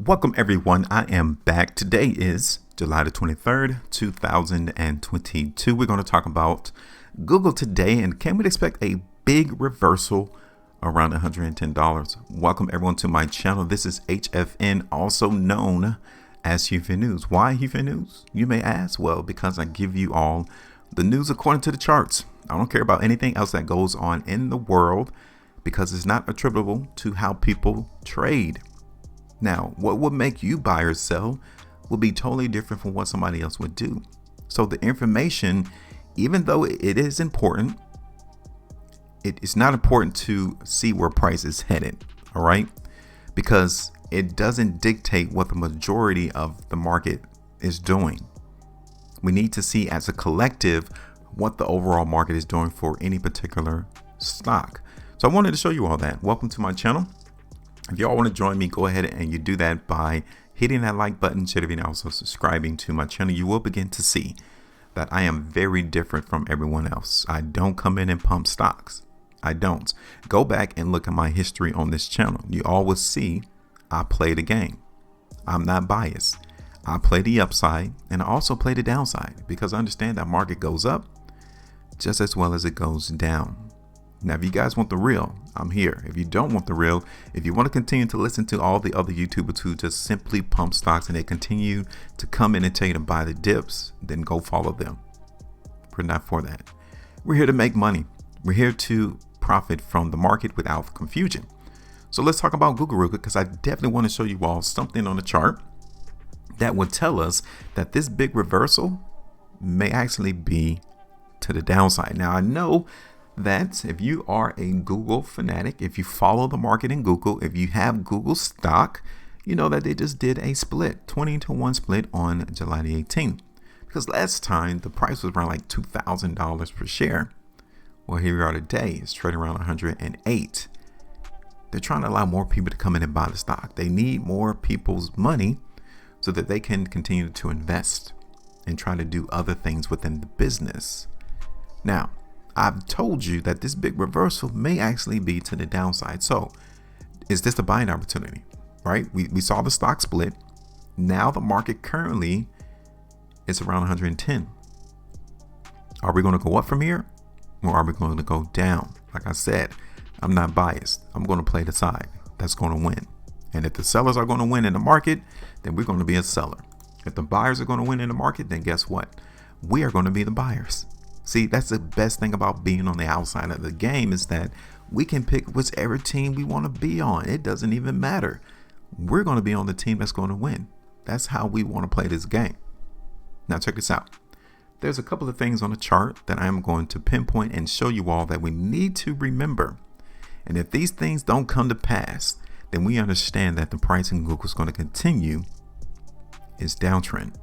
Welcome everyone, I am back. Today is July the 23rd, 2022. We're going to talk about Google today, and can we expect a big reversal around $110? Welcome everyone to my channel. This is HFN, also known as HueFin News. Why HueFin News, you may ask? Well, because I give you all the news according to the charts. I don't care about anything else that goes on in the world because it's not attributable to how people trade. Now, what would make you buy or sell will be totally different from what somebody else would do. So the information, even though it is important, it's not important to see where price is headed, all right? Because it doesn't dictate what the majority of the market is doing. We need to see as a collective what the overall market is doing for any particular stock. So I wanted to show you all that. Welcome to my channel. If y'all want to join me, go ahead and you do that by hitting that like button, and also subscribing to my channel. You will begin to see that I am very different from everyone else. I don't come in and pump stocks. I don't. Go back and look at my history on this channel. You always see I play the game. I'm not biased. I play the upside and I also play the downside because I understand that market goes up just as well as it goes down. Now, if you guys want the real, I'm here. If you don't want the real, if you want to continue to listen to all the other YouTubers who just simply pump stocks and they continue to come in and tell you to buy the dips, then go follow them. We're not for that. We're here to make money. We're here to profit from the market without confusion. So let's talk about Google real quick because I definitely want to show you all something on the chart that would tell us that this big reversal may actually be to the downside. Now, I know that if you are a Google fanatic, if you follow the market in Google, if you have Google stock, you know that they just did a split, 20-to-1 split on July the 18th. Because last time the price was around like $2,000 per share. Well, here we are today. It's trading around 108. They're trying to allow more people to come in and buy the stock. They need more people's money so that they can continue to invest and try to do other things within the business. Now, I've told you that this big reversal may actually be to the downside. So is this a buying opportunity, right? We saw the stock split. Now the market currently is around 110. Are we going to go up from here or are we going to go down? Like I said, I'm not biased. I'm going to play the side that's going to win. And if the sellers are going to win in the market, then we're going to be a seller. If the buyers are going to win in the market, then guess what? We are going to be the buyers. See, that's the best thing about being on the outside of the game is that we can pick whichever team we want to be on. It doesn't even matter. We're going to be on the team that's going to win. That's how we want to play this game. Now, check this out. There's a couple of things on the chart that I'm going to pinpoint and show you all that we need to remember. And if these things don't come to pass, then we understand that the price in Google is going to continue its downtrend.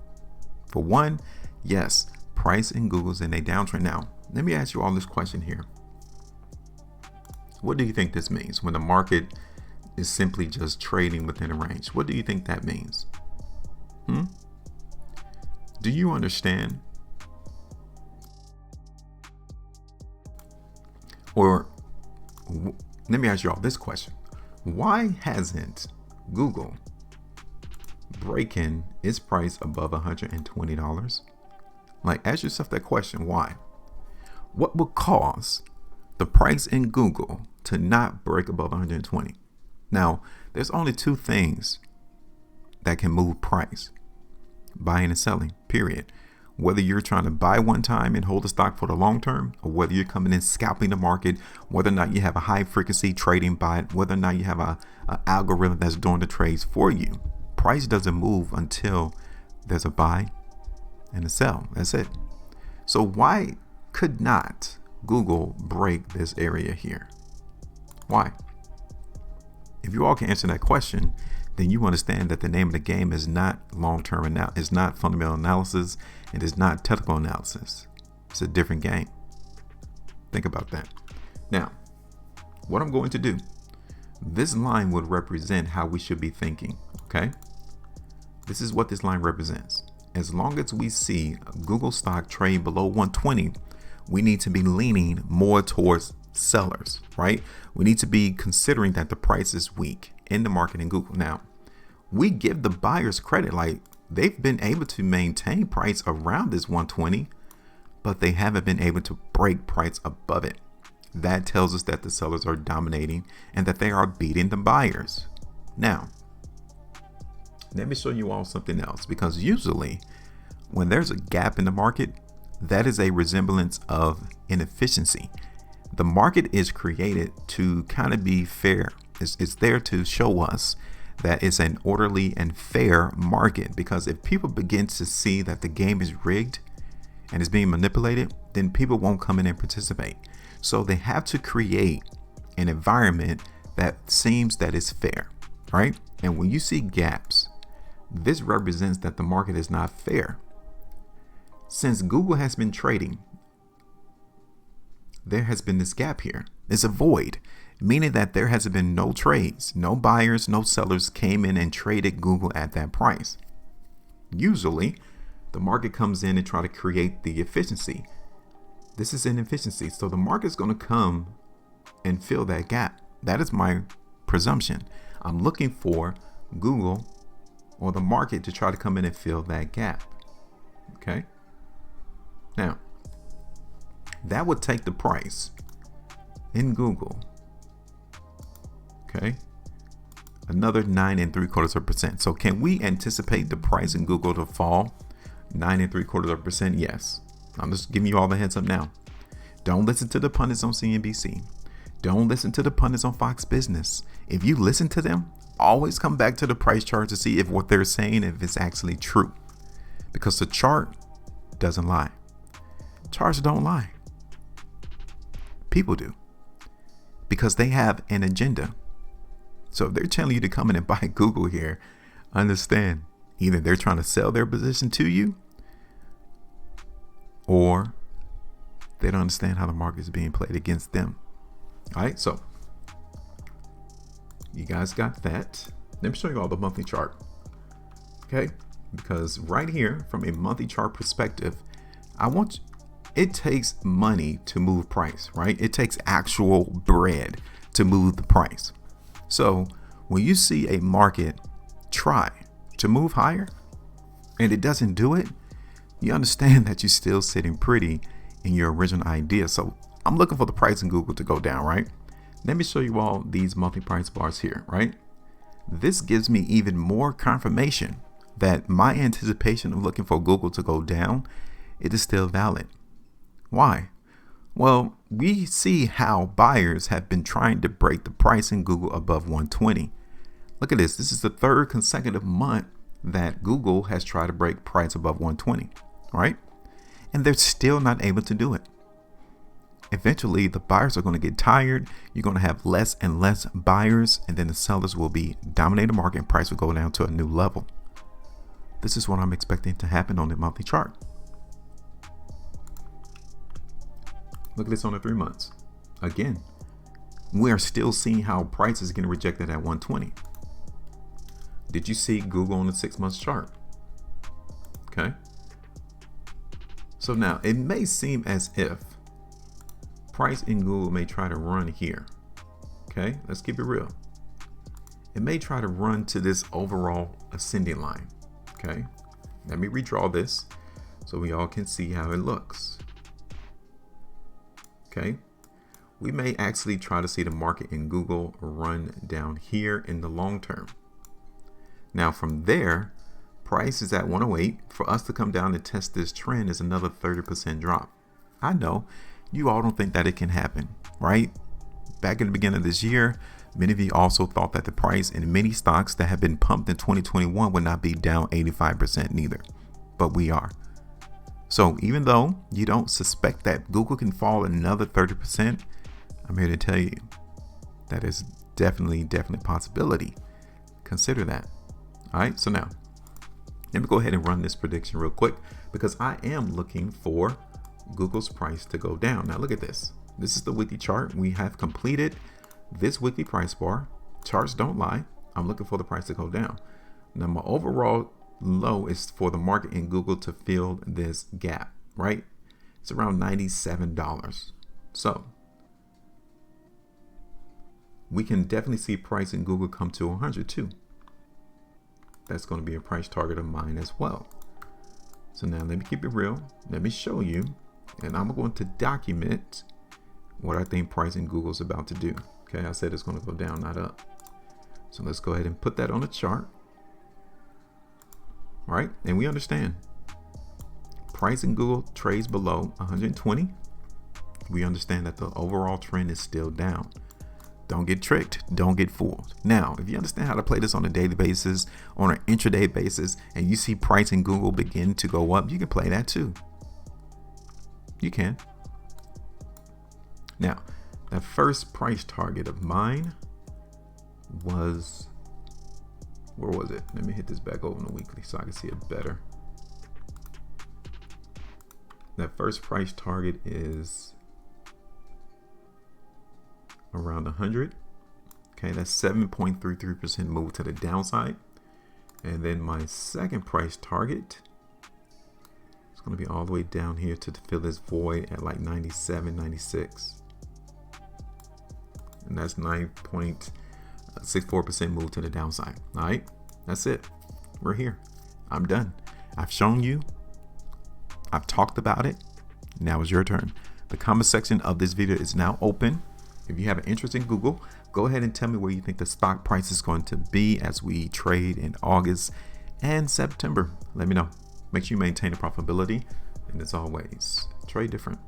For one, yes, price in Google's in a downtrend. Now, let me ask you all this question here. What do you think this means when the market is simply just trading within a range? What do you think that means? Do you understand? Or let me ask you all this question. Why hasn't Google breaking its price above $120? Like, ask yourself that question. Why? What would cause the price in Google to not break above 120? Now, there's only two things that can move price: buying and selling, period. Whether you're trying to buy one time and hold the stock for the long term, or whether you're coming in scalping the market, whether or not you have a high frequency trading bot, whether or not you have a algorithm that's doing the trades for you. Price doesn't move until there's a buy and a sell. That's it. So why could not Google break this area here? Why? If you all can answer that question, then you understand that the name of the game is not long-term analysis, it's not fundamental analysis, and it's not technical analysis. It's a different game. Think about that. Now, what I'm going to do, this line would represent how we should be thinking, okay? This is what this line represents. As long as we see Google stock trade below 120, we need to be leaning more towards sellers, right? We need to be considering that the price is weak in the market in Google. Now, we give the buyers credit. Like, they've been able to maintain price around this 120, but they haven't been able to break price above it. That tells us that the sellers are dominating and that they are beating the buyers. Now, let me show you all something else, because usually when there's a gap in the market, that is a resemblance of inefficiency. The market is created to kind of be fair. It's there to show us that it's an orderly and fair market, because if people begin to see that the game is rigged and is being manipulated, then people won't come in and participate. So they have to create an environment that seems that is fair, right? And when you see gaps, this represents that the market is not fair. Since Google has been trading, there has been this gap here. It's a void, meaning that there has been no trades, no buyers, no sellers came in and traded Google at that price. Usually, the market comes in and try to create the efficiency. This is inefficiency. So the market's going to come and fill that gap. That is my presumption. I'm looking for Google or the market to try to come in and fill that gap. Okay. Now, that would take the price in Google, okay, another 9.75%. So can we anticipate the price in Google to fall 9.75%? Yes. I'm just giving you all the heads up now. Don't listen to the pundits on CNBC. Don't listen to the pundits on Fox Business. If you listen to them, always come back to the price chart to see if what they're saying, if it's actually true, because the chart doesn't lie. Charts don't lie. People do, because they have an agenda. So if they're telling you to come in and buy Google here, understand, either they're trying to sell their position to you, or they don't understand how the market is being played against them. All right, so you guys got that. Let me show you all the monthly chart. Okay, because right here, from a monthly chart perspective, it takes money to move price, right? It takes actual bread to move the price. So when you see a market try to move higher and it doesn't do it, you understand that you're still sitting pretty in your original idea. So I'm looking for the price in Google to go down, right? Let me show you all these monthly price bars here, right? This gives me even more confirmation that my anticipation of looking for Google to go down, it is still valid. Why? Well, we see how buyers have been trying to break the price in Google above 120. Look at this. This is the third consecutive month that Google has tried to break price above 120, right? And they're still not able to do it. Eventually, the buyers are going to get tired. You're going to have less and less buyers, and then the sellers will be dominating the market and price will go down to a new level. This is what I'm expecting to happen on the monthly chart. Look at this on the 3 months. Again, we are still seeing how price is getting rejected at 120. Did you see Google on the 6 months chart? Okay. So now it may seem as if price in Google may try to run here. Okay, let's keep it real. It may try to run to this overall ascending line. Okay, let me redraw this so we all can see how it looks. Okay, we may actually try to see the market in Google run down here in the long term. Now from there, price is at 108. For us to come down and test this trend is another 30% drop. I know you all don't think that it can happen, right? Back in the beginning of this year, many of you also thought that the price in many stocks that have been pumped in 2021 would not be down 85% neither, but we are. So even though you don't suspect that Google can fall another 30%, I'm here to tell you that is definitely a possibility. Consider that. All right, so now let me go ahead and run this prediction real quick, because I am looking for Google's price to go down. Now look at this. This is the weekly chart. We have completed this weekly price bar. Charts don't lie. I'm looking for the price to go down. Now my overall low is for the market in Google to fill this gap, right? It's around $97. So we can definitely see price in Google come to 100 too. that's going to be a price target of mine as well. So now let me keep it real. Let me show you, and I'm going to document what I think pricing Google's about to do. Okay, I said it's going to go down, not up. So let's go ahead and put that on the chart. All right, and we understand pricing Google trades below 120. We understand that the overall trend is still down. Don't get tricked. Don't get fooled. Now, if you understand how to play this on a daily basis, on an intraday basis, and you see pricing Google begin to go up, you can play that too. You can. Now, that first price target of mine was, where was it? Let me hit this back over on the weekly so I can see it better. That first price target is around 100. Okay, that's 7.33% move to the downside. And then my second price target is going to be all the way down here to fill this void at like 97, 96. And that's 9.64% move to the downside. All right, that's it. We're here. I'm done. I've shown you. I've talked about it. Now is your turn. The comment section of this video is now open. If you have an interest in Google, go ahead and tell me where you think the stock price is going to be as we trade in August and September. Let me know. Make sure you maintain the profitability. And as always, trade different.